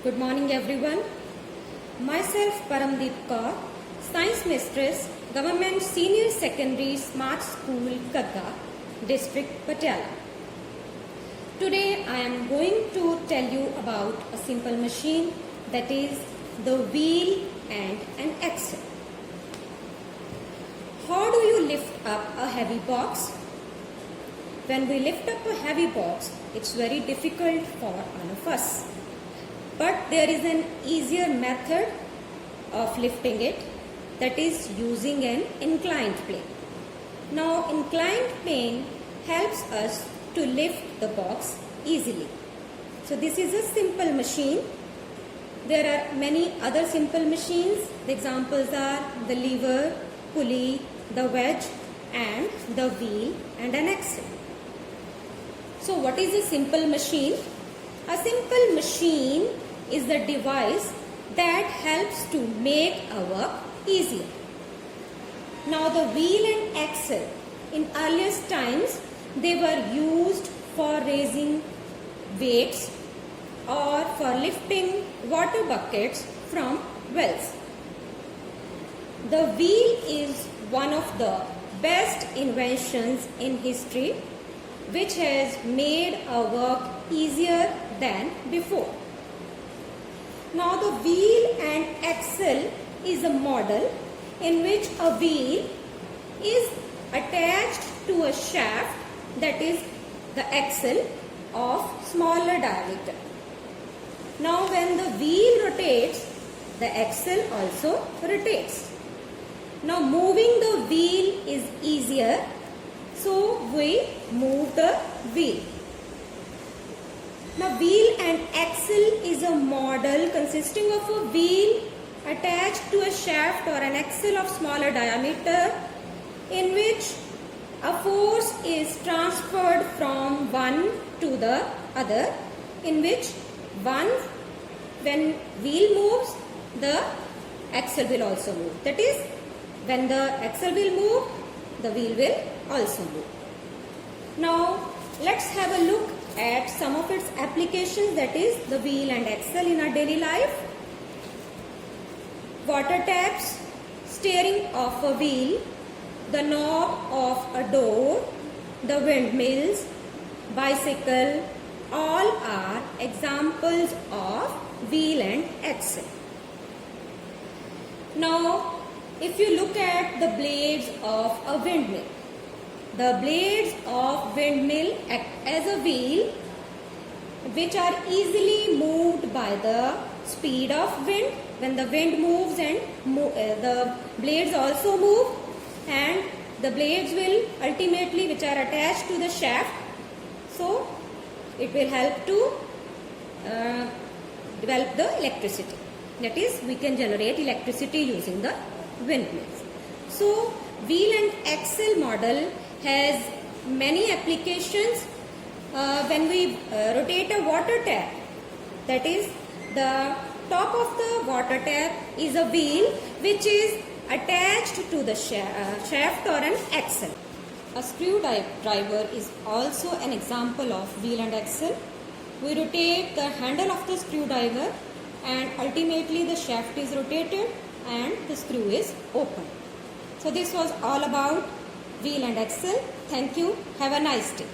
Good morning everyone. Myself Paramdeep Kaur, Science Mistress, Government Senior Secondary Smart School, Kadda, District Patiala. Today I am going to tell you about a simple machine, that is the wheel and an axle. How do you lift up a heavy box? When we lift up a heavy box, it's very difficult for all of us. But there is an easier method of lifting it, that is using an inclined plane. Now inclined plane helps us to lift the box easily. So this is a simple machine. There are many other simple machines. The examples are the lever, pulley, the wedge and the wheel and an axle. So what is a simple machine? A simple machine is the device that helps to make our work easier. Now the wheel and axle, in earliest times they were used for raising weights or for lifting water buckets from wells. The wheel is one of the best inventions in history which has made our work easier than before. Now the wheel and axle is a model in which a wheel is attached to a shaft, that is the axle of smaller diameter. Now when the wheel rotates, the axle also rotates. Now moving the wheel is easier, so we move the wheel. Now wheel and axle is a model consisting of a wheel attached to a shaft or an axle of smaller diameter, in which a force is transferred from one to the other, in which when wheel moves, the axle will also move. That is, when the axle will move, the wheel will also move. Now let's have a look at some of its applications, that is the wheel and axle in our daily life. Water taps, steering of a wheel, the knob of a door, the windmills, bicycle, all are examples of wheel and axle. Now if you look at the blades of a windmill, the blades of windmill act as a wheel which are easily moved by the speed of wind. When the wind moves and the blades also move, and the blades will ultimately, which are attached to the shaft, so it will help to develop the electricity. That is, we can generate electricity using the windmills. So wheel and axle model has many applications. When we rotate a water tap, that is, the top of the water tap is a wheel which is attached to the shaft or an axle. A screwdriver is also an example of wheel and axle. We rotate the handle of the screwdriver and ultimately the shaft is rotated and the screw is opened. So this was all about wheel and axle. Thank you. Have a nice day.